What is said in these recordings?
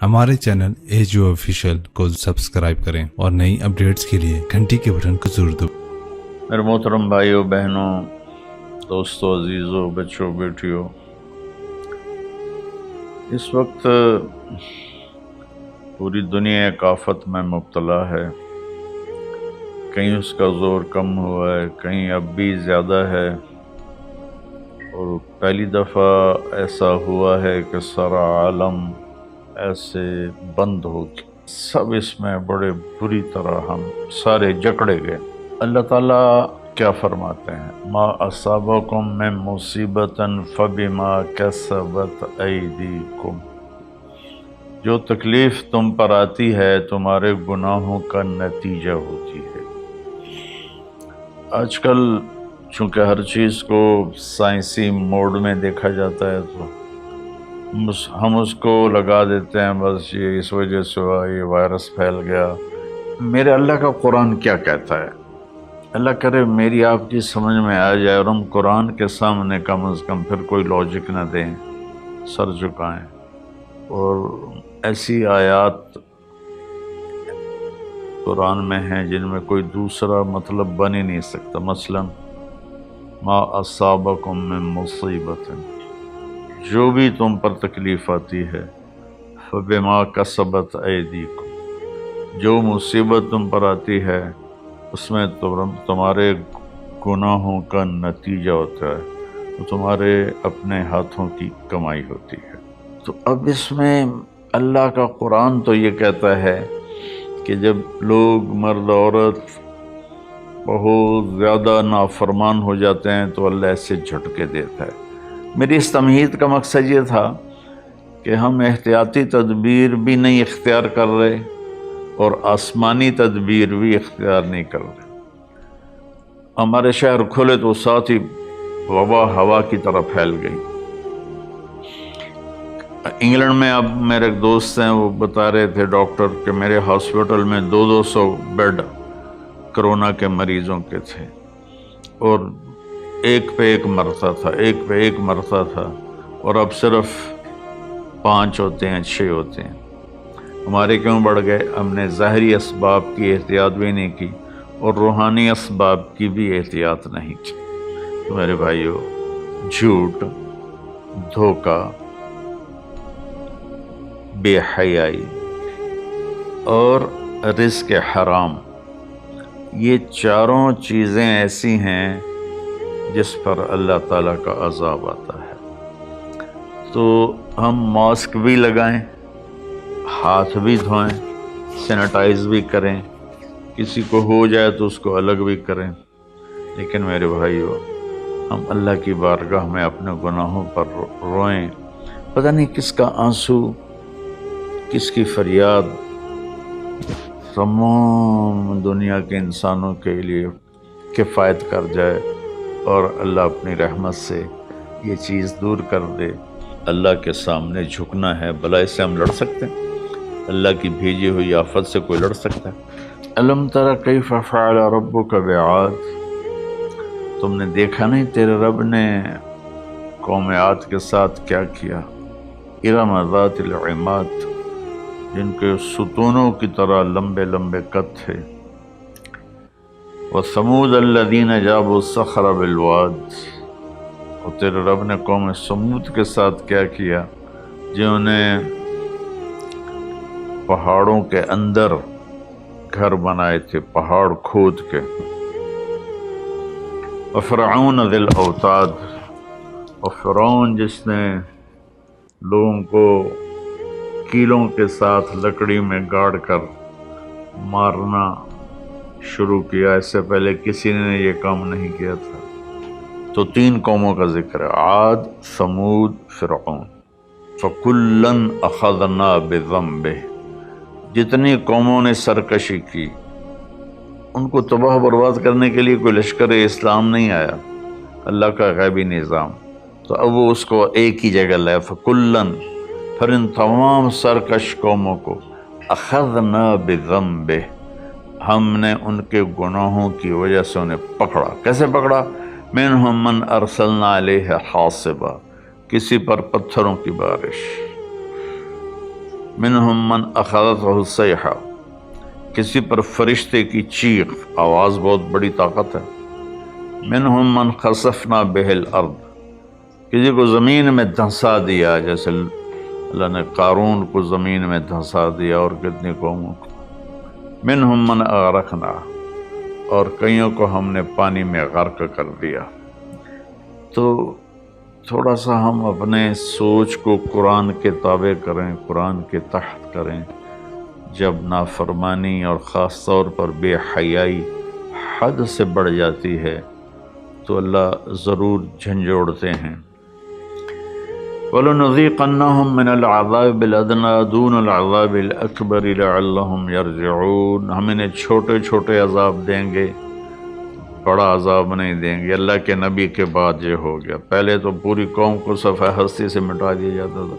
हमारे channel edu official को subscribe करें और नई अपडेट्स के लिए घंटी के बटन को जरूर दबाएं। मेरे मोहतरम भाइयों बहनों, दोस्तों, अजीज़ों, बच्चों, बेटियों, इस वक्त पूरी दुनिया एक आफत में मुब्तला है। कहीं उसका ज़ोर कम हुआ है, कहीं अब भी ज़्यादा है, और पहली दफ़ा ऐसा हुआ है कि सारा आलम ऐसे बंद हो गया। सब इसमें बड़े बुरी तरह हम सारे जकड़े गए। अल्लाह ताला क्या फरमाते हैं, मा असाबकुम मिन मुसीबतन फबिमा कसबत ऐदीकुम। जो तकलीफ़ तुम पर आती है तुम्हारे गुनाहों का नतीजा होती है। आजकल चूँकि हर चीज़ को साइंसी मोड में देखा जाता है तो हम उसको लगा देते हैं, बस ये इस वजह से हुआ, ये वायरस फैल गया। मेरे अल्लाह का कुरान क्या कहता है? अल्लाह करे मेरी आपकी समझ में आ जाए और हम कुरान के सामने कम अज़ कम फिर कोई लॉजिक न दें, सर झुकाएं। और ऐसी आयात कुरान में हैं जिनमें कोई दूसरा मतलब बन ही नहीं सकता। मसलन मा असाबकुम मिन मुसीबतिन, जो भी तुम पर तकलीफ़ आती है, फबिमा कसबत ऐदीकुम, जो मुसीबत तुम पर आती है उसमें तुम्हारे गुनाहों का नतीजा होता है, तो तुम्हारे अपने हाथों की कमाई होती है। तो अब इसमें अल्लाह का कुरान तो ये कहता है कि जब लोग मर्द औरत बहुत ज़्यादा नाफरमान हो जाते हैं तो अल्लाह ऐसे झटके देता है। मेरी इस तमहीद का मकसद ये था कि हम एहतियाती तदबीर भी नहीं इख्तियार कर रहे और आसमानी तदबीर भी इख्तियार नहीं कर रहे। हमारे शहर खुले तो साथ ही वबा हवा की तरह फैल गई। इंग्लैंड में अब मेरे एक दोस्त हैं, वो बता रहे थे डॉक्टर कि मेरे हॉस्पिटल में 200 बेड कोरोना के मरीज़ों के थे और एक पे एक मरता था, एक पे एक मरता था, और अब सिर्फ 5 होते हैं, 6 होते हैं। हमारे क्यों बढ़ गए? हमने ज़ाहरी असबाब की एहतियात भी नहीं की और रूहानी असबाब की भी एहतियात नहीं की। तो मेरे भाइयों, झूठ, धोखा, बेहयाई और रिज़्क़ हराम, ये चारों चीज़ें ऐसी हैं जिस पर अल्लाह ताला का अज़ाब आता है। तो हम मास्क भी लगाएं, हाथ भी धोएं, सैनिटाइज भी करें, किसी को हो जाए तो उसको अलग भी करें। लेकिन मेरे भाइयों, हम अल्लाह की बारगाह में अपने गुनाहों पर रोएं। पता नहीं किसका आंसू, किसकी फरियाद तमाम दुनिया के इंसानों के लिए किफ़ायत कर जाए और अल्लाह अपनी रहमत से ये चीज़ दूर कर दे। अल्लाह के सामने झुकना है। भला इससे हम लड़ सकते हैं? अल्लाह की भेजी हुई आफत से कोई लड़ सकता है? अलम तरा कैफ़ फ़अल रब्बुका बिआद, तुमने देखा नहीं तेरे रब ने कौम आद के साथ क्या किया? इरम ज़ातिल इमाद, जिनके सुतूनों की तरह लंबे लंबे कद थे। व समूद अल्लज़ीना जाबु सख़रा बिलवाद, और तेरे रब ने कौम समूद के साथ क्या किया? जिन्होंने पहाड़ों के अंदर घर बनाए थे, पहाड़ खोद के। व फ़िरऔन ज़िल औताद, और फ़िरऔन जिसने लोगों को कीलों के साथ लकड़ी में गाड़ कर मारना शुरू किया, इससे पहले किसी ने ये काम नहीं किया था। तो 3 कौमों का जिक्र है, आद, समूद, फ़िरऔन। फ़कुल्लन अख़ज़ना बिज़म्बिह, जितनी कौमों ने सरकशी की, उनको तबाह बर्बाद करने के लिए कोई लश्कर इस्लाम नहीं आया, अल्लाह का गैबी निज़ाम। तो अब वो उसको एक ही जगह लाए, फ़कुल्लन, फिर इन तमाम सरकश कौमों को अख़ज़ना बिज़म्बिह, हमने उनके गुनाहों की वजह से उन्हें पकड़ा। कैसे पकड़ा? मिनहुम मन अरसलना अलैहि हासिबा, किसी पर पत्थरों की बारिश, منہم من اخذتہ الصیحہ، کسی پر فرشتے کی چیخ، آواز بہت بڑی طاقت ہے۔ منہم من خسفنا بہ الارض، کسی کو زمین میں دھنسا دیا، جیسے اللہ نے قارون کو زمین میں دھنسا دیا اور کتنی قوموں کو۔ منہم من اغرقنا، اور کئیوں کو ہم نے پانی میں غرق کر دیا۔ تو تھوڑا سا ہم اپنے سوچ کو قرآن کے تابع کریں، قرآن کے تحت کریں۔ جب نافرمانی اور خاص طور پر بے حیائی حد سے بڑھ جاتی ہے تو اللہ ضرور جھنجھوڑتے ہیں۔ وَلَنُذِيقَنَّهُم مِّنَ الْعَذَابِ الْأَدْنَىٰ دُونَ الْعَذَابِ الْأَكْبَرِ لَعَلَّهُمْ يَرْجِعُونَ، ہم انہیں چھوٹے چھوٹے عذاب دیں گے، بڑا عذاب نہیں دیں گے۔ اللہ کے نبی کے بعد یہ ہو گیا، پہلے تو پوری قوم کو صفحہ ہستی سے مٹا دیا جاتا تھا۔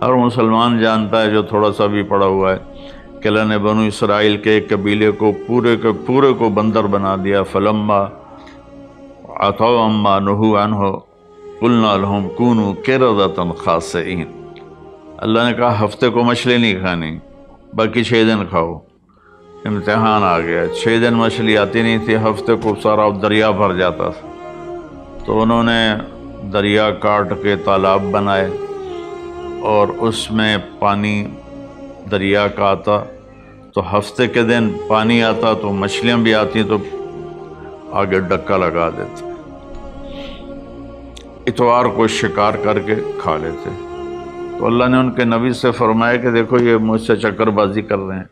ہر مسلمان جانتا ہے جو تھوڑا سا بھی پڑا ہوا ہے کہ اللہ نے بنو اسرائیل کے ایک قبیلے کو پورے کے پورے کو بندر بنا دیا۔ فَلَمَّا عَتَوْا عَمَّا نُهُوا عَنْهُ قُلْنَا لَهُمْ كُونُوا قِرَدَةً خَاسِئِينَ، اللہ نے کہا ہفتے کو مچھلی نہیں کھانی، باقی 6 دن کھاؤ۔ امتحان آ گیا، 6 دن مچھلی آتی نہیں تھی، ہفتے کو سارا دریا بھر جاتا تھا۔ تو انہوں نے دریا کاٹ کے تالاب بنائے اور اس میں پانی دریا کا آتا، تو ہفتے کے دن پانی آتا تو مچھلیاں بھی آتی تو آگے ڈکا لگا دیتے، اتوار کو شکار کر کے کھا لیتے۔ تو اللہ نے ان کے نبی سے فرمایا کہ دیکھو یہ مجھ سے چکر بازی کر رہے ہیں۔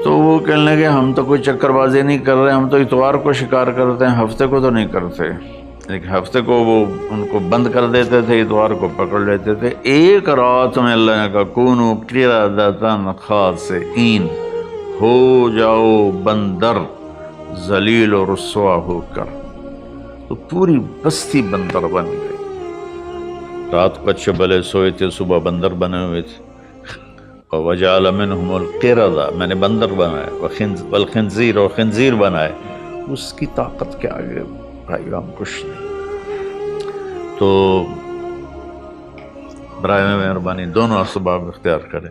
تو وہ کہنے لگے ہم تو کوئی چکر بازی نہیں کر رہے، ہم تو اتوار کو شکار کرتے ہیں، ہفتے کو تو نہیں کرتے۔ لیکن ہفتے کو وہ ان کو بند کر دیتے تھے، اتوار کو پکڑ لیتے تھے۔ ایک رات میں اللہ نے کہا کونوا قردۃ خاسئین، ہو جاؤ بندر ذلیل و رسوا ہو کر۔ تو پوری بستی بندر بن گئی۔ رات کو اچھے بھلے سوئے تھے، صبح بندر بنے ہوئے تھے۔ وَجَعَلَ مِنْهُمُ الْقِرَدَةَ، میں نے بندر بنائے، وَالْخِنْزِيرَ اور خنزیر بنائے۔ اس کی طاقت کے آگے بھائی ہم کچھ نہیں۔ تو برائے مہربانی دونوں اسباب اختیار کریں۔